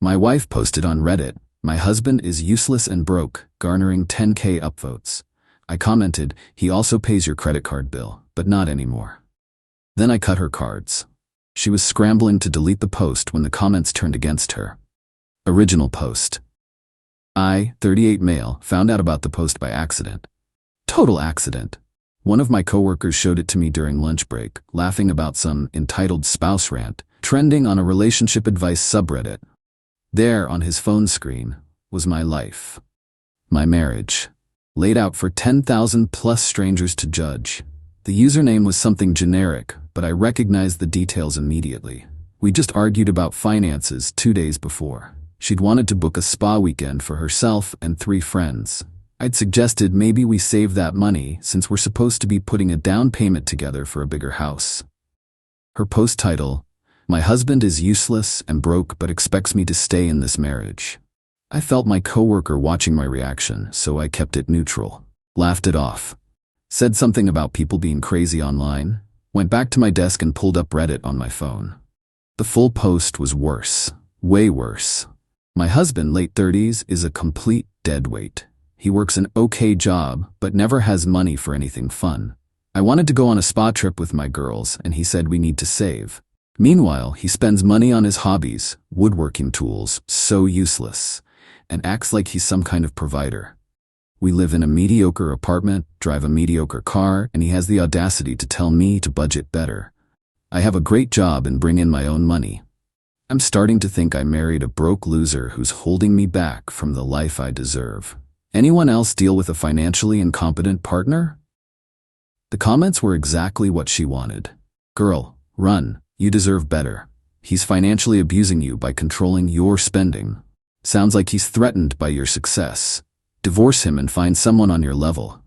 My wife posted on Reddit, "My husband is useless and broke, garnering 10k upvotes." I commented, "He also pays your credit card bill, but not anymore." Then I cut her cards. She was scrambling to delete the post when the comments turned against her. Original post. I, 38 male, found out about the post by accident. Total accident. One of my coworkers showed it to me during lunch break, laughing about some entitled spouse rant, trending on a relationship advice subreddit. There, on his phone screen, was my life. My marriage. Laid out for 10,000 plus strangers to judge. The username was something generic, but I recognized the details immediately. We just argued about finances 2 days before. She'd wanted to book a spa weekend for herself and 3 friends. I'd suggested maybe we save that money since we're supposed to be putting a down payment together for a bigger house. Her post title, "My husband is useless and broke but expects me to stay in this marriage." I felt my coworker watching my reaction, so I kept it neutral. Laughed it off. Said something about people being crazy online. Went back to my desk and pulled up Reddit on my phone. The full post was worse. Way worse. "My husband, late 30s, is a complete deadweight. He works an okay job, but never has money for anything fun. I wanted to go on a spa trip with my girls, and he said we need to save. Meanwhile, he spends money on his hobbies, woodworking tools, so useless, and acts like he's some kind of provider. We live in a mediocre apartment, drive a mediocre car, and he has the audacity to tell me to budget better. I have a great job and bring in my own money. I'm starting to think I married a broke loser who's holding me back from the life I deserve. Anyone else deal with a financially incompetent partner?" The comments were exactly what she wanted. "Girl, run. You deserve better. He's financially abusing you by controlling your spending. Sounds like he's threatened by your success. Divorce him and find someone on your level."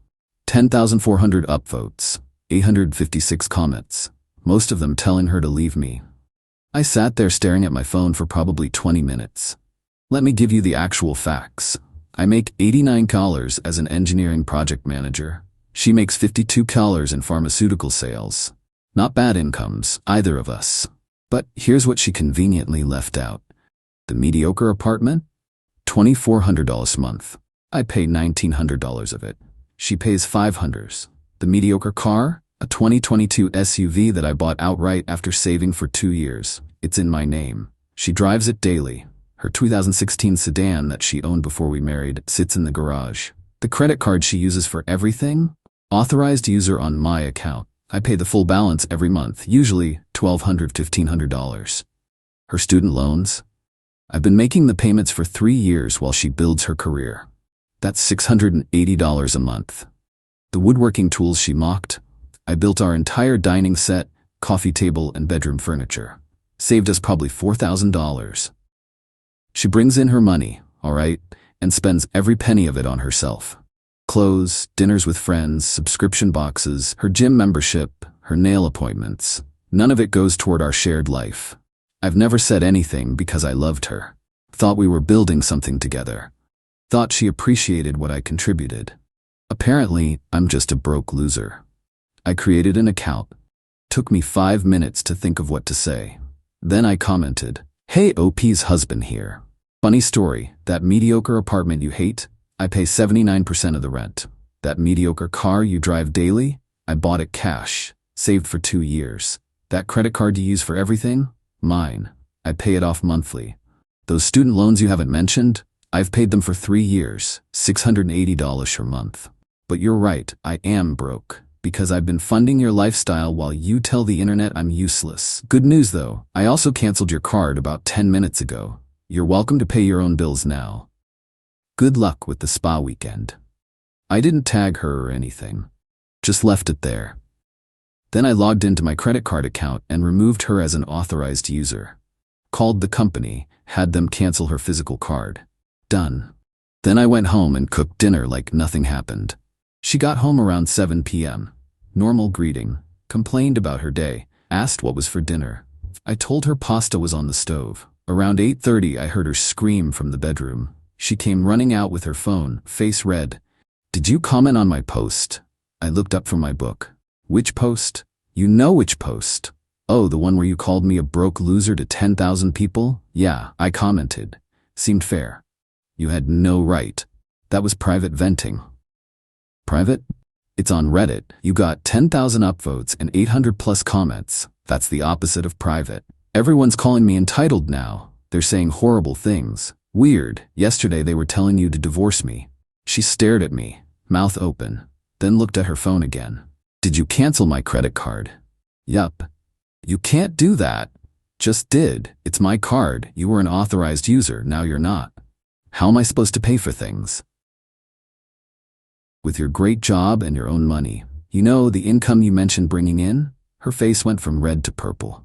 10,400 upvotes, 856 comments, most of them telling her to leave me. I sat there staring at my phone for probably 20 minutes. Let me give you the actual facts. I make $89 as an engineering project manager. She makes $52 in pharmaceutical sales. Not bad incomes, either of us. But here's what she conveniently left out. The mediocre apartment? $2,400 a month. I pay $1,900 of it. She pays $500. The mediocre car? A 2022 SUV that I bought outright after saving for 2 years. It's in my name. She drives it daily. Her 2016 sedan that she owned before we married sits in the garage. The credit card she uses for everything? Authorized user on my account. I pay the full balance every month, usually $1,200, $1,500. Her student loans? I've been making the payments for 3 years while she builds her career. That's $680 a month. The woodworking tools she mocked? I built our entire dining set, coffee table, and bedroom furniture. Saved us probably $4,000. She brings in her money, all right, and spends every penny of it on herself. Clothes, dinners with friends, subscription boxes, her gym membership, her nail appointments. None of it goes toward our shared life. I've never said anything because I loved her. Thought we were building something together. Thought she appreciated what I contributed. Apparently, I'm just a broke loser. I created an account. Took me 5 minutes to think of what to say. Then I commented, "Hey, OP's husband here. Funny story, that mediocre apartment you hate? I pay 79% of the rent. That mediocre car you drive daily? I bought it cash, saved for 2 years. That credit card you use for everything? Mine. I pay it off monthly. Those student loans you haven't mentioned? I've paid them for 3 years, $680 per month. But you're right, I am broke, because I've been funding your lifestyle while you tell the internet I'm useless. Good news though, I also canceled your card about 10 minutes ago. You're welcome to pay your own bills now. Good luck with the spa weekend." I didn't tag her or anything. Just left it there. Then I logged into my credit card account and removed her as an authorized user. Called the company, had them cancel her physical card. Done. Then I went home and cooked dinner like nothing happened. She got home around 7 p.m. Normal greeting. Complained about her day. Asked what was for dinner. I told her pasta was on the stove. Around 8:30 I heard her scream from the bedroom. She came running out with her phone, face red. "Did you comment on my post?" I looked up from my book. "Which post?" "You know which post." "Oh, the one where you called me a broke loser to 10,000 people?" "Yeah," I commented. Seemed fair. You had no right. That was private venting. Private? It's on Reddit. You got 10,000 upvotes and 800 plus comments. That's the opposite of private. Everyone's calling me entitled now. They're saying horrible things. Weird. Yesterday they were telling you to divorce me. She stared at me, mouth open, then looked at her phone again. Did you cancel my credit card? Yup. You can't do that. Just did. It's my card. You were an authorized user. Now you're not. How am I supposed to pay for things? With your great job and your own money. You know, the income you mentioned bringing in? Her face went from red to purple.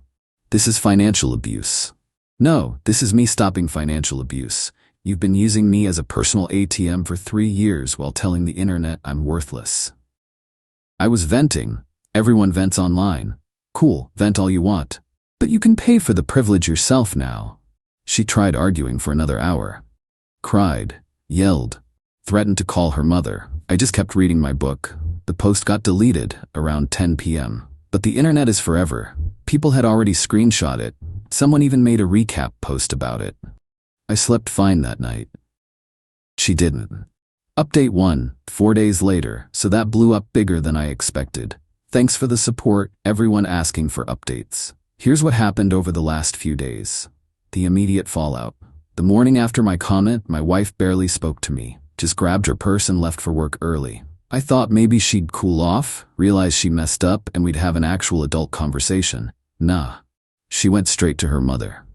This is financial abuse. No, this is me stopping financial abuse. You've been using me as a personal ATM for 3 years while telling the internet I'm worthless. I was venting. Everyone vents online. Cool, vent all you want. But you can pay for the privilege yourself now. She tried arguing for another hour. Cried, yelled, threatened to call her mother. I just kept reading my book. The post got deleted around 10 p.m. But the internet is forever. People had already screenshot it. Someone even made a recap post about it. I slept fine that night. She didn't. Update 1, 4 days later, so that blew up bigger than I expected. Thanks for the support, everyone asking for updates. Here's what happened over the last few days. The immediate fallout. The morning after my comment, my wife barely spoke to me. Just grabbed her purse and left for work early. I thought maybe she'd cool off, realize she messed up, and we'd have an actual adult conversation. Nah. She went straight to her mother.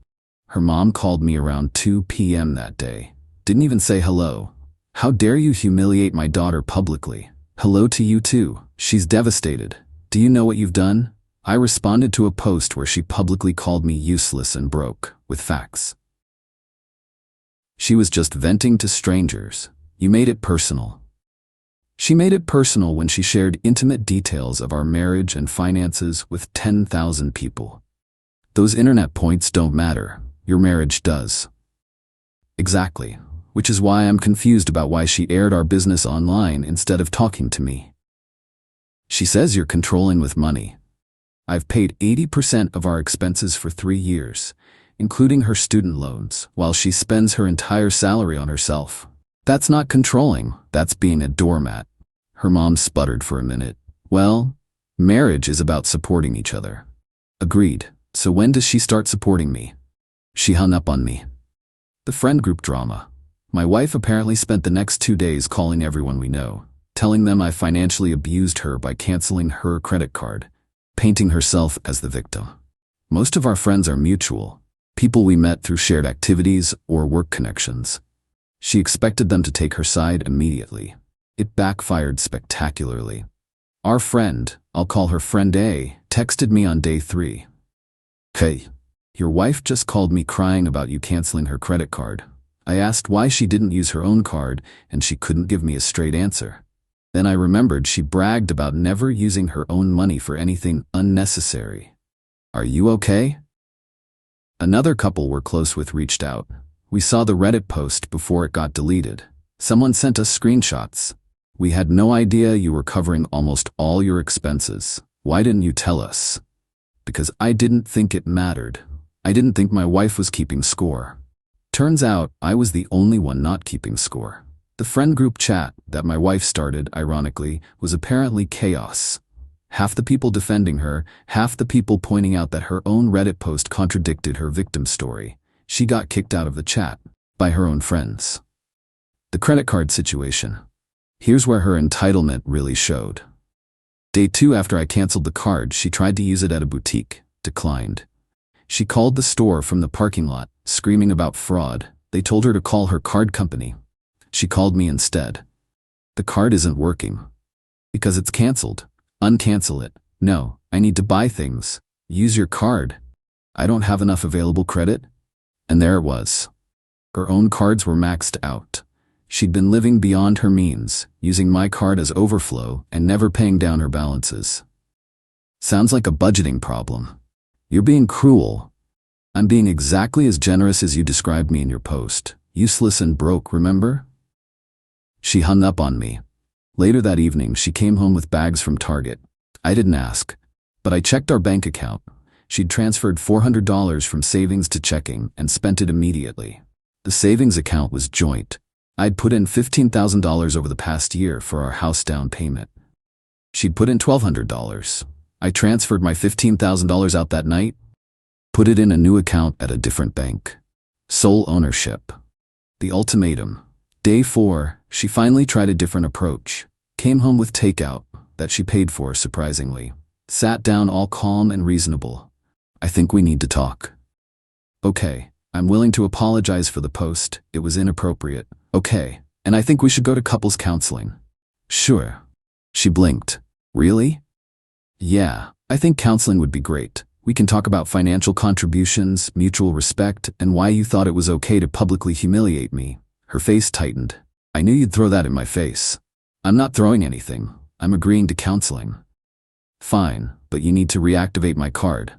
Her mom called me around 2 p.m. that day. Didn't even say hello. How dare you humiliate my daughter publicly? Hello to you too. She's devastated. Do you know what you've done? I responded to a post where she publicly called me useless and broke, with facts. She was just venting to strangers. You made it personal. She made it personal when she shared intimate details of our marriage and finances with 10,000 people. Those internet points don't matter. Your marriage does. Exactly. Which is why I'm confused about why she aired our business online instead of talking to me. She says you're controlling with money. I've paid 80% of our expenses for 3 years, including her student loans, while she spends her entire salary on herself. That's not controlling, that's being a doormat. Her mom sputtered for a minute. Well, marriage is about supporting each other. Agreed. So when does she start supporting me? She hung up on me. The friend group drama. My wife apparently spent the next 2 days calling everyone we know, telling them I financially abused her by canceling her credit card, painting herself as the victim. Most of our friends are mutual, people we met through shared activities or work connections. She expected them to take her side immediately. It backfired spectacularly. Our friend, I'll call her friend A, texted me on day 3. Hey, your wife just called me crying about you canceling her credit card. I asked why she didn't use her own card, and she couldn't give me a straight answer. Then I remembered she bragged about never using her own money for anything unnecessary. Are you okay? Another couple we're close with reached out. We saw the Reddit post before it got deleted. Someone sent us screenshots. We had no idea you were covering almost all your expenses. Why didn't you tell us? Because I didn't think it mattered. I didn't think my wife was keeping score. Turns out I was the only one not keeping score. The friend group chat that my wife started, ironically, was apparently chaos. Half the people defending her, half the people pointing out that her own Reddit post contradicted her victim story. She got kicked out of the chat by her own friends. The credit card situation. Here's where her entitlement really showed. Day 2 after I canceled the card, she tried to use it at a boutique, declined. She called the store from the parking lot, screaming about fraud. They told her to call her card company. She called me instead. The card isn't working. Because it's canceled. Uncancel it. No, I need to buy things. Use your card. I don't have enough available credit. And there it was. Her own cards were maxed out. She'd been living beyond her means, using my card as overflow and never paying down her balances. Sounds like a budgeting problem. You're being cruel. I'm being exactly as generous as you described me in your post. Useless and broke, remember? She hung up on me. Later that evening, she came home with bags from Target. I didn't ask, but I checked our bank account. She'd transferred $400 from savings to checking and spent it immediately. The savings account was joint. I'd put in $15,000 over the past year for our house down payment. She'd put in $1,200. I transferred my $15,000 out that night, put it in a new account at a different bank. Sole ownership. The ultimatum. Day 4, she finally tried a different approach. Came home with takeout, that she paid for, surprisingly. Sat down all calm and reasonable. I think we need to talk. Okay, I'm willing to apologize for the post. It was inappropriate. Okay, and I think we should go to couples counseling. Sure. She blinked. Really? Yeah, I think counseling would be great. We can talk about financial contributions, mutual respect, and why you thought it was okay to publicly humiliate me. Her face tightened. I knew you'd throw that in my face. I'm not throwing anything. I'm agreeing to counseling. Fine, but you need to reactivate my card.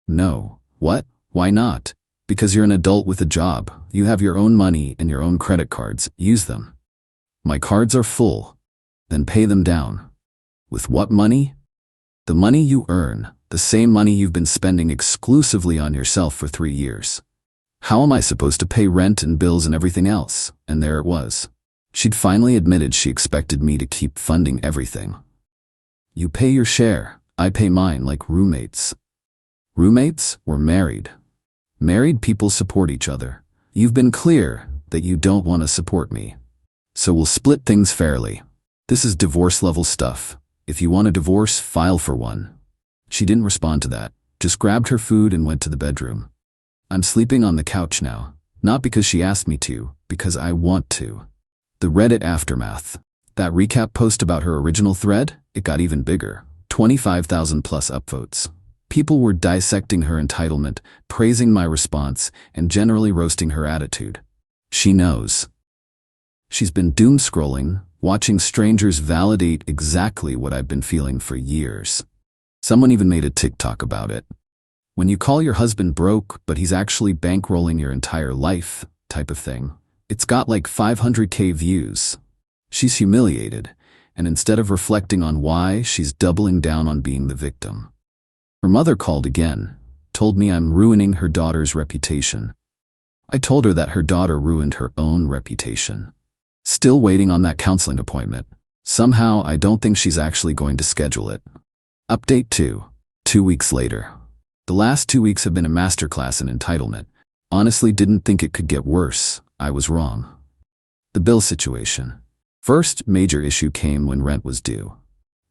No. What? Why not? Because you're an adult with a job. You have your own money and your own credit cards. Use them. My cards are full. Then pay them down. With what money? The money you earn, the same money you've been spending exclusively on yourself for 3 years. How am I supposed to pay rent and bills and everything else? And there it was. She'd finally admitted she expected me to keep funding everything. You pay your share, I pay mine like roommates. Roommates? We're married. Married people support each other. You've been clear that you don't want to support me. So we'll split things fairly. This is divorce-level stuff. If you want a divorce, file for one. She didn't respond to that, just grabbed her food and went to the bedroom. I'm sleeping on the couch now, not because she asked me to, because I want to. The Reddit aftermath. That recap post about her original thread, it got even bigger. 25,000 plus upvotes. People were dissecting her entitlement, praising my response, and generally roasting her attitude. She knows. She's been doom scrolling, watching strangers validate exactly what I've been feeling for years. Someone even made a TikTok about it. When you call your husband broke, but he's actually bankrolling your entire life, type of thing. It's got like 500k views. She's humiliated, and instead of reflecting on why, she's doubling down on being the victim. Her mother called again, told me I'm ruining her daughter's reputation. I told her that her daughter ruined her own reputation. Still waiting on that counseling appointment. Somehow, I don't think she's actually going to schedule it. Update 2. 2 weeks later. The last 2 weeks have been a masterclass in entitlement. Honestly, didn't think it could get worse. I was wrong. The bill situation. First major issue came when rent was due.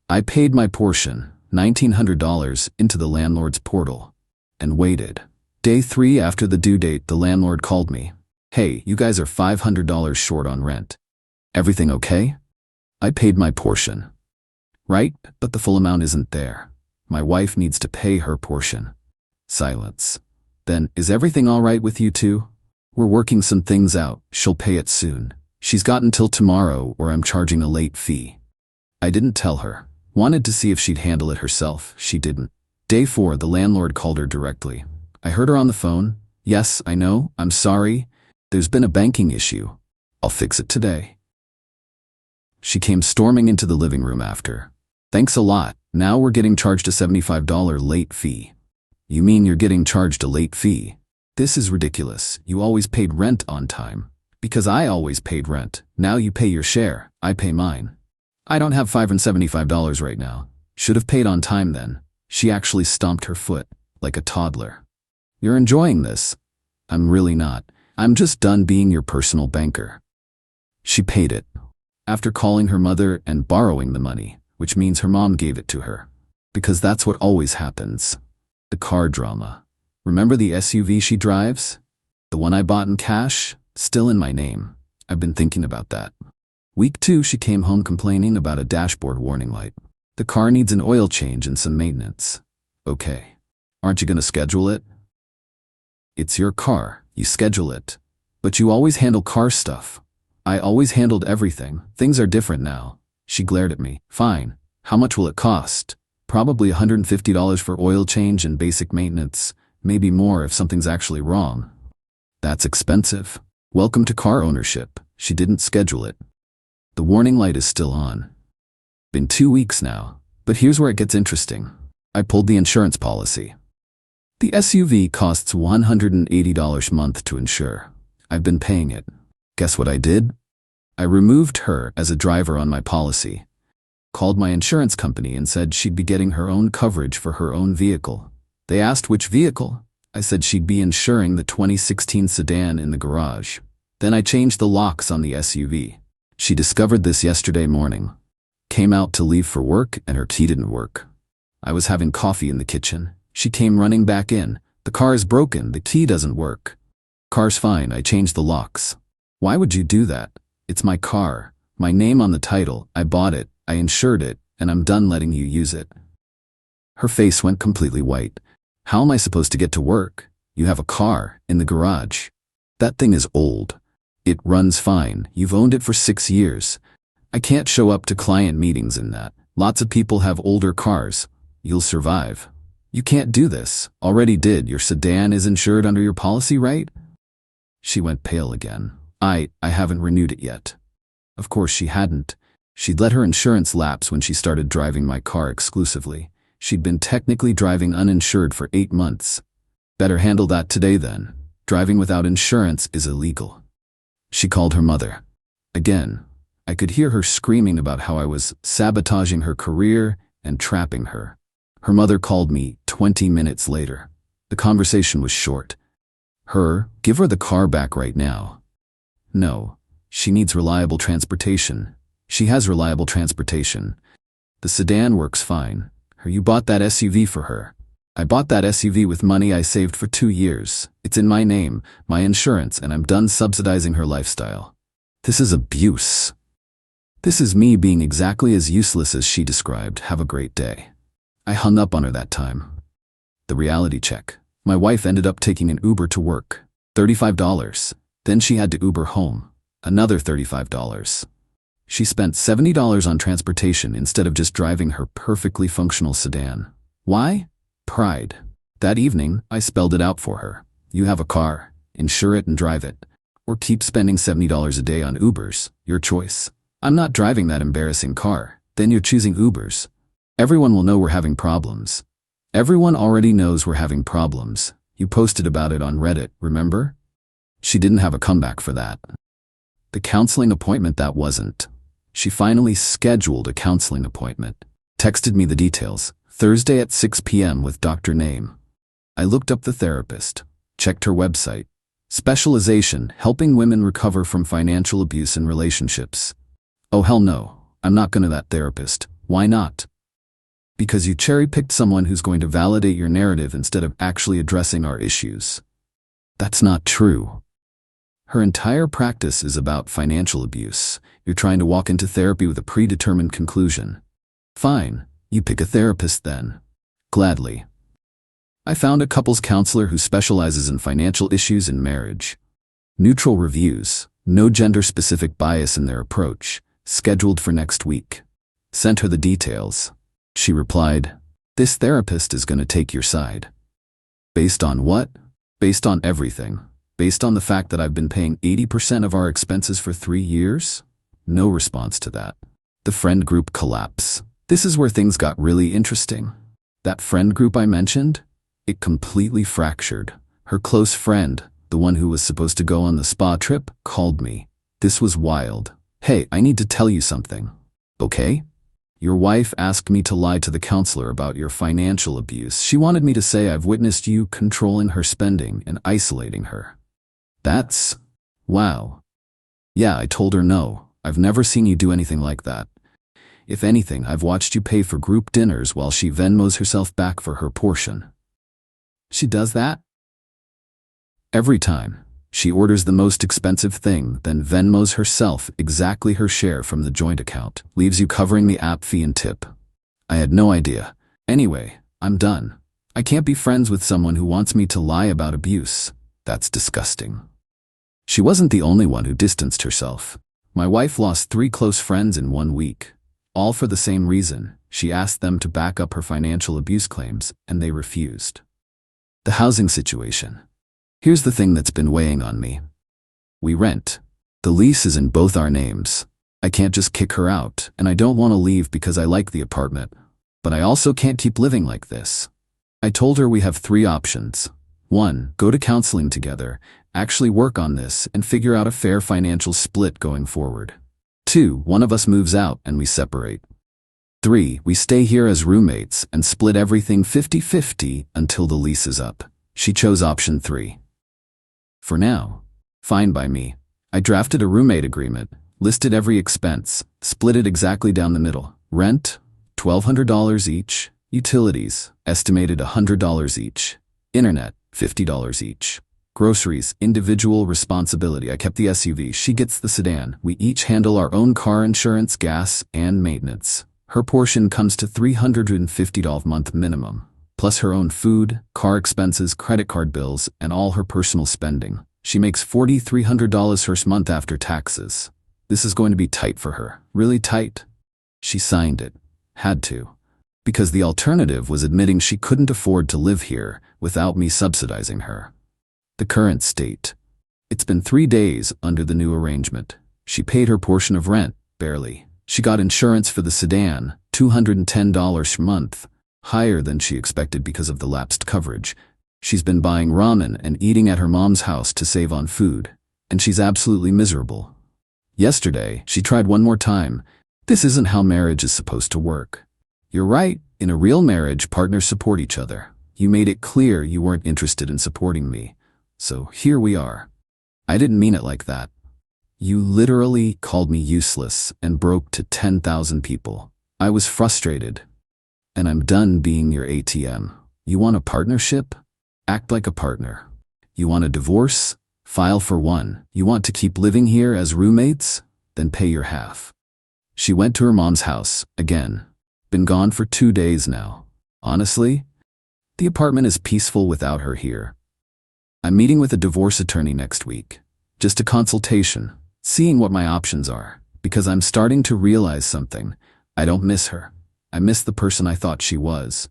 I paid my portion, $1,900, into the landlord's portal, and waited. Day 3 after the due date, the landlord called me. Hey, you guys are $500 short on rent. Everything okay? I paid my portion. Right, but the full amount isn't there. My wife needs to pay her portion. Silence. Then, is everything all right with you two? We're working some things out. She'll pay it soon. She's got until tomorrow or I'm charging a late fee. I didn't tell her. Wanted to see if she'd handle it herself. She didn't. Day 4, the landlord called her directly. I heard her on the phone. Yes, I know. I'm sorry. There's been a banking issue. I'll fix it today. She came storming into the living room after. Thanks a lot. Now we're getting charged a $75 late fee. You mean you're getting charged a late fee? This is ridiculous. You always paid rent on time. Because I always paid rent. Now you pay your share. I pay mine. I don't have $575 right now. Should have paid on time then. She actually stomped her foot, like a toddler. You're enjoying this. I'm really not. I'm just done being your personal banker. She paid it. After calling her mother and borrowing the money, which means her mom gave it to her. Because that's what always happens. The car drama. Remember the SUV she drives? The one I bought in cash? Still in my name. I've been thinking about that. Week 2, she came home complaining about a dashboard warning light. The car needs an oil change and some maintenance. Okay. Aren't you going to schedule it? It's your car. You schedule it. But you always handle car stuff. I always handled everything. Things are different now. She glared at me. Fine. How much will it cost? Probably $150 for oil change and basic maintenance. Maybe more if something's actually wrong. That's expensive. Welcome to car ownership. She didn't schedule it. The warning light is still on. Been 2 weeks now. But here's where it gets interesting. I pulled the insurance policy. The SUV costs $180 a month to insure. I've been paying it. Guess what I did? I removed her as a driver on my policy. Called my insurance company and said she'd be getting her own coverage for her own vehicle. They asked which vehicle. I said she'd be insuring the 2016 sedan in the garage. Then I changed the locks on the SUV. She discovered this yesterday morning. Came out to leave for work and her key didn't work. I was having coffee in the kitchen. She came running back in. The car is broken, the key doesn't work. Car's fine, I changed the locks. Why would you do that? It's my car. My name on the title, I bought it, I insured it, and I'm done letting you use it. Her face went completely white. How am I supposed to get to work? You have a car in the garage. That thing is old. It runs fine. You've owned it for 6 years. I can't show up to client meetings in that. Lots of people have older cars. You'll survive. You can't do this. Already did. Your sedan is insured under your policy, right? She went pale again. I haven't renewed it yet. Of course she hadn't. She'd let her insurance lapse when she started driving my car exclusively. She'd been technically driving uninsured for 8 months. Better handle that today then. Driving without insurance is illegal. She called her mother. Again, I could hear her screaming about how I was sabotaging her career and trapping her. Her mother called me 20 minutes later. The conversation was short. Give her the car back right now. No, she needs reliable transportation. She has reliable transportation. The sedan works fine. You bought that SUV for her. I bought that SUV with money I saved for 2 years. It's in my name, my insurance, and I'm done subsidizing her lifestyle. This is abuse. This is me being exactly as useless as she described. Have a great day. I hung up on her that time. The reality check. My wife ended up taking an Uber to work. $35. Then she had to Uber home. Another $35. She spent $70 on transportation instead of just driving her perfectly functional sedan. Why? Pride. That evening, I spelled it out for her. You have a car. Insure it and drive it. Or keep spending $70 a day on Ubers. Your choice. I'm not driving that embarrassing car. Then you're choosing Ubers. Everyone will know we're having problems. Everyone already knows we're having problems. You posted about it on Reddit, remember? She didn't have a comeback for that. The counseling appointment that wasn't. She finally scheduled a counseling appointment. Texted me the details. Thursday at 6 p.m. with Dr. Name. I looked up the therapist. Checked her website. Specialization, helping women recover from financial abuse in relationships. Oh hell no, I'm not going to that therapist. Why not? Because you cherry-picked someone who's going to validate your narrative instead of actually addressing our issues. That's not true. Her entire practice is about financial abuse. You're trying to walk into therapy with a predetermined conclusion. Fine, you pick a therapist then. Gladly. I found a couples counselor who specializes in financial issues in marriage. Neutral reviews, no gender-specific bias in their approach, scheduled for next week. Sent her the details. She replied, "This therapist is going to take your side." Based on what? Based on everything. Based on the fact that I've been paying 80% of our expenses for 3 years? No response to that. The friend group collapse. This is where things got really interesting. That friend group I mentioned? It completely fractured. Her close friend, the one who was supposed to go on the spa trip, called me. This was wild. "Hey, I need to tell you something." "Okay?" "Your wife asked me to lie to the counselor about your financial abuse. She wanted me to say I've witnessed you controlling her spending and isolating her." That's... wow. Yeah, I told her no. I've never seen you do anything like that. If anything, I've watched you pay for group dinners while she Venmos herself back for her portion. She does that? Every time. She orders the most expensive thing, then Venmos herself exactly her share from the joint account, leaves you covering the app fee and tip. I had no idea. Anyway, I'm done. I can't be friends with someone who wants me to lie about abuse. That's disgusting. She wasn't the only one who distanced herself. My wife lost 3 close friends in 1 week. All for the same reason. She asked them to back up her financial abuse claims, and they refused. The housing situation. Here's the thing that's been weighing on me. We rent. The lease is in both our names. I can't just kick her out, and I don't want to leave because I like the apartment. But I also can't keep living like this. I told her we have 3 options. 1. Go to counseling together, actually work on this, and figure out a fair financial split going forward. 2. One of us moves out and we separate. 3. We stay here as roommates and split everything 50-50 until the lease is up. She chose option 3. For now, fine by me. I drafted a roommate agreement, listed every expense, split it exactly down the middle. Rent, $1,200 each. Utilities, estimated $100 each. Internet, $50 each. Groceries, individual responsibility. I kept the SUV, she gets the sedan. We each handle our own car insurance, gas, and maintenance. Her portion comes to $350 a month minimum, plus her own food, car expenses, credit card bills, and all her personal spending. She makes $4,300 first month after taxes. This is going to be tight for her, really tight. She signed it. Had to. Because the alternative was admitting she couldn't afford to live here without me subsidizing her. The current state. It's been 3 days under the new arrangement. She paid her portion of rent, barely. She got insurance for the sedan, $210 per month, higher than she expected because of the lapsed coverage. She's been buying ramen and eating at her mom's house to save on food, and she's absolutely miserable. Yesterday, she tried one more time. This isn't how marriage is supposed to work. You're right, in a real marriage, partners support each other. You made it clear you weren't interested in supporting me. So here we are. I didn't mean it like that. You literally called me useless and broke to 10,000 people. I was frustrated. And I'm done being your ATM. You want a partnership? Act like a partner. You want a divorce? File for one. You want to keep living here as roommates? Then pay your half. She went to her mom's house, again. Been gone for 2 days now. Honestly, the apartment is peaceful without her here. I'm meeting with a divorce attorney next week. Just a consultation, seeing what my options are, because I'm starting to realize something. I don't miss her. I miss the person I thought she was.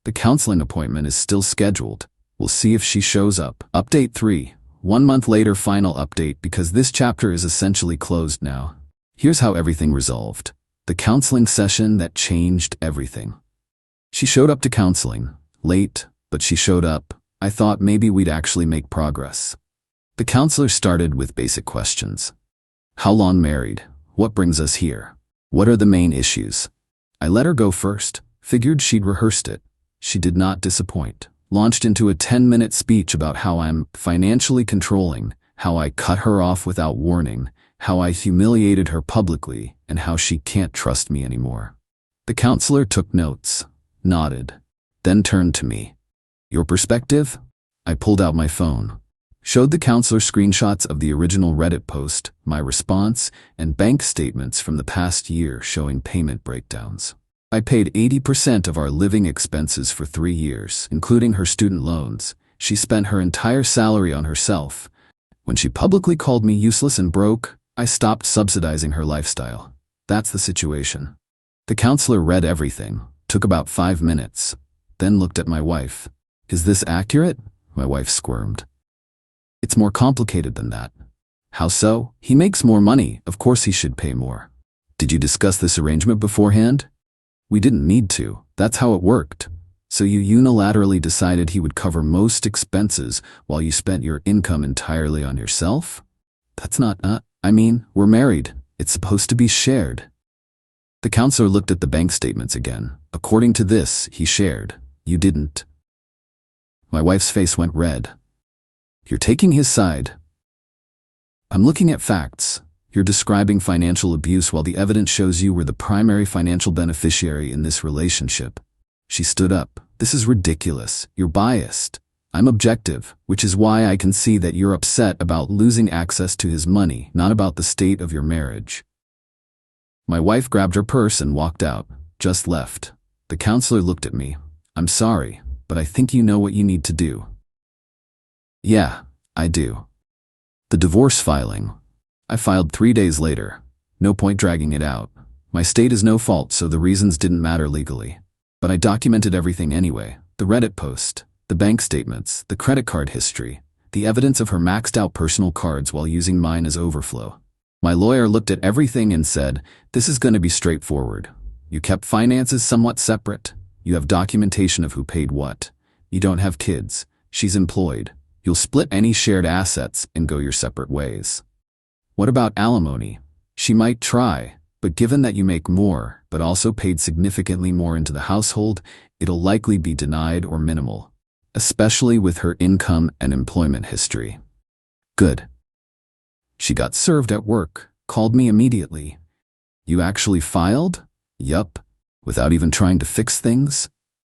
The counseling appointment is still scheduled. We'll see if she shows up. Update 3. 1 month later, final update, because this chapter is essentially closed now. Here's how everything resolved. The counseling session that changed everything. She showed up to counseling. Late, but she showed up. I thought maybe we'd actually make progress. The counselor started with basic questions. How long married? What brings us here? What are the main issues? I let her go first. Figured she'd rehearsed it. She did not disappoint. Launched into a 10-minute speech about how I'm financially controlling, how I cut her off without warning, how I humiliated her publicly, and how she can't trust me anymore. The counselor took notes, nodded, then turned to me. Your perspective? I pulled out my phone. Showed the counselor screenshots of the original Reddit post, my response, and bank statements from the past year showing payment breakdowns. I paid 80% of our living expenses for 3 years, including her student loans. She spent her entire salary on herself. When she publicly called me useless and broke, I stopped subsidizing her lifestyle. That's the situation. The counselor read everything, took about 5 minutes, then looked at my wife. Is this accurate? My wife squirmed. It's more complicated than that. How so? He makes more money, of course he should pay more. Did you discuss this arrangement beforehand? We didn't need to, that's how it worked. So you unilaterally decided he would cover most expenses while you spent your income entirely on yourself? That's not, we're married. It's supposed to be shared. The counselor looked at the bank statements again. According to this, he shared. You didn't. My wife's face went red. You're taking his side. I'm looking at facts. You're describing financial abuse while the evidence shows you were the primary financial beneficiary in this relationship. She stood up. This is ridiculous. You're biased. I'm objective, which is why I can see that you're upset about losing access to his money, not about the state of your marriage. My wife grabbed her purse and walked out, just left. The counselor looked at me. I'm sorry, but I think you know what you need to do. Yeah, I do. The divorce filing. I filed 3 days later. No point dragging it out. My state is no fault, so the reasons didn't matter legally. But I documented everything anyway. The Reddit post, the bank statements, the credit card history, the evidence of her maxed out personal cards while using mine as overflow. My lawyer looked at everything and said, this is going to be straightforward. You kept finances somewhat separate. You have documentation of who paid what. You don't have kids. She's employed. You'll split any shared assets and go your separate ways. What about alimony? She might try, but given that you make more, but also paid significantly more into the household, it'll likely be denied or minimal, especially with her income and employment history. Good. She got served at work, called me immediately. You actually filed? Yup. Without even trying to fix things?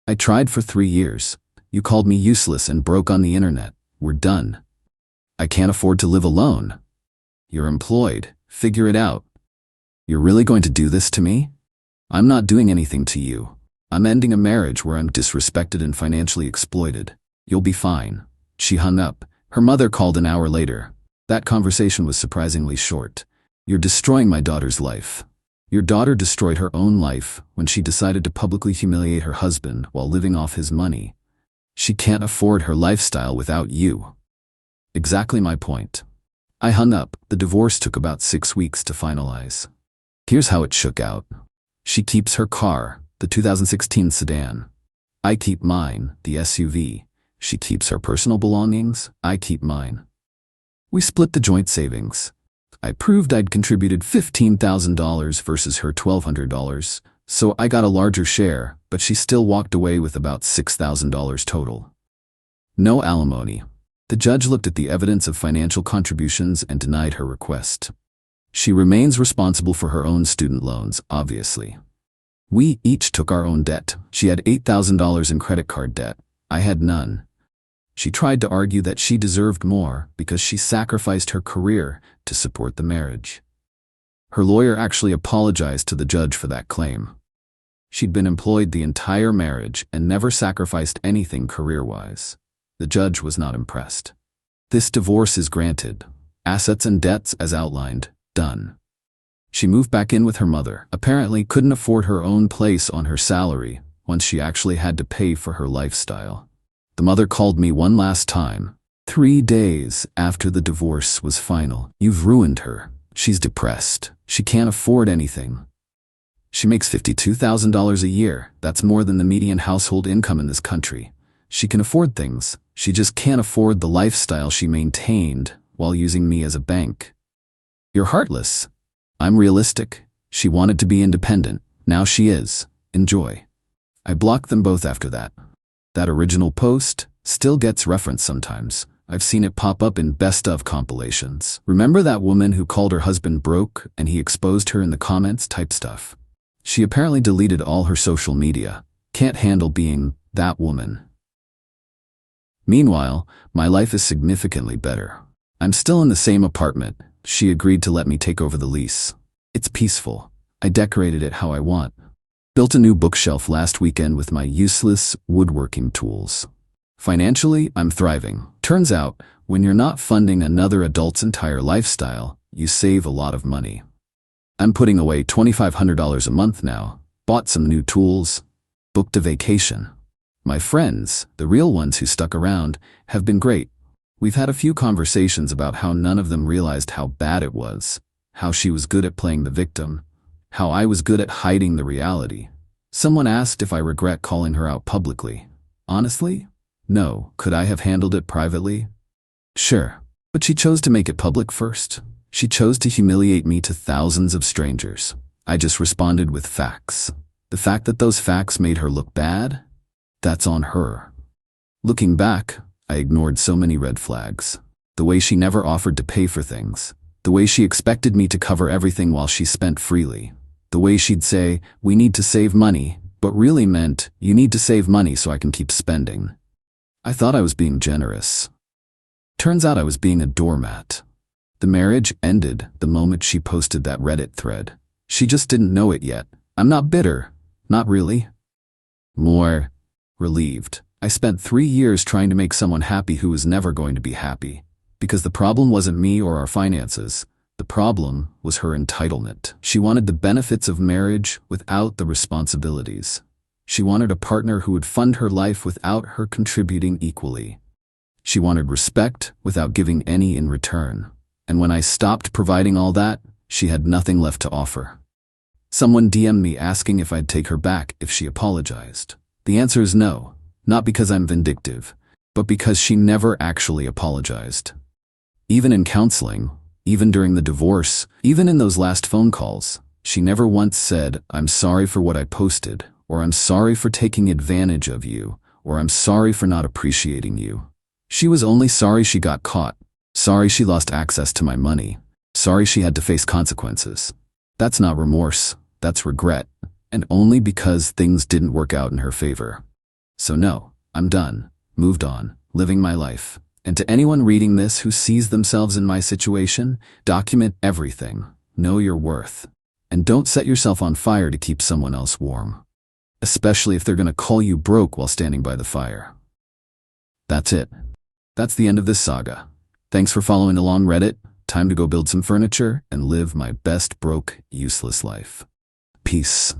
I tried for 3 years. You called me useless and broke on the internet. We're done. I can't afford to live alone. You're employed. Figure it out. You're really going to do this to me? I'm not doing anything to you. I'm ending a marriage where I'm disrespected and financially exploited. You'll be fine. She hung up. Her mother called an hour later. That conversation was surprisingly short. You're destroying my daughter's life. Your daughter destroyed her own life when she decided to publicly humiliate her husband while living off his money. She can't afford her lifestyle without you. Exactly my point. I hung up. The divorce took about 6 weeks to finalize. Here's how it shook out. She keeps her car, the 2016 sedan. I keep mine, the SUV. She keeps her personal belongings. I keep mine. We split the joint savings. I proved I'd contributed $15,000 versus her $1,200, so I got a larger share, but she still walked away with about $6,000 total. No alimony. The judge looked at the evidence of financial contributions and denied her request. She remains responsible for her own student loans, obviously. We each took our own debt. She had $8,000 in credit card debt. I had none. She tried to argue that she deserved more because she sacrificed her career to support the marriage. Her lawyer actually apologized to the judge for that claim. She'd been employed the entire marriage and never sacrificed anything career-wise. The judge was not impressed. This divorce is granted. Assets and debts as outlined, done. She moved back in with her mother, apparently couldn't afford her own place on her salary once she actually had to pay for her lifestyle. The mother called me one last time, 3 days after the divorce was final. You've ruined her. She's depressed. She can't afford anything. She makes $52,000 a year. That's more than the median household income in this country. She can afford things. She just can't afford the lifestyle she maintained while using me as a bank. You're heartless. I'm realistic. She wanted to be independent. Now she is. Enjoy. I blocked them both after that. That original post still gets referenced sometimes. I've seen it pop up in best of compilations. Remember that woman who called her husband broke and he exposed her in the comments type stuff? She apparently deleted all her social media. Can't handle being that woman. Meanwhile, my life is significantly better. I'm still in the same apartment. She agreed to let me take over the lease. It's peaceful. I decorated it how I want. Built a new bookshelf last weekend with my useless woodworking tools. Financially, I'm thriving. Turns out, when you're not funding another adult's entire lifestyle, you save a lot of money. I'm putting away $2,500 a month now. Bought some new tools. Booked a vacation. My friends, the real ones who stuck around, have been great. We've had a few conversations about how none of them realized how bad it was, how she was good at playing the victim, how I was good at hiding the reality. Someone asked if I regret calling her out publicly. Honestly, no. Could I have handled it privately? Sure. But she chose to make it public first. She chose to humiliate me to thousands of strangers. I just responded with facts. The fact that those facts made her look bad? That's on her. Looking back, I ignored so many red flags. The way she never offered to pay for things. The way she expected me to cover everything while she spent freely. The way she'd say, we need to save money, but really meant, you need to save money so I can keep spending. I thought I was being generous. Turns out I was being a doormat. The marriage ended the moment she posted that Reddit thread. She just didn't know it yet. I'm not bitter. Not really. More relieved. I spent 3 years trying to make someone happy who was never going to be happy. Because the problem wasn't me or our finances. The problem was her entitlement. She wanted the benefits of marriage without the responsibilities. She wanted a partner who would fund her life without her contributing equally. She wanted respect without giving any in return. And when I stopped providing all that, she had nothing left to offer. Someone DM'd me asking if I'd take her back if she apologized. The answer is no, not because I'm vindictive, but because she never actually apologized. Even in counseling, even during the divorce, even in those last phone calls, she never once said, "I'm sorry for what I posted," or "I'm sorry for taking advantage of you," or "I'm sorry for not appreciating you." She was only sorry she got caught, sorry she lost access to my money, sorry she had to face consequences. That's not remorse, that's regret, and only because things didn't work out in her favor. So no, I'm done, moved on, living my life. And to anyone reading this who sees themselves in my situation, document everything, know your worth, and don't set yourself on fire to keep someone else warm. Especially if they're gonna call you broke while standing by the fire. That's it. That's the end of this saga. Thanks for following along, Reddit. Time to go build some furniture and live my best broke, useless life. Peace.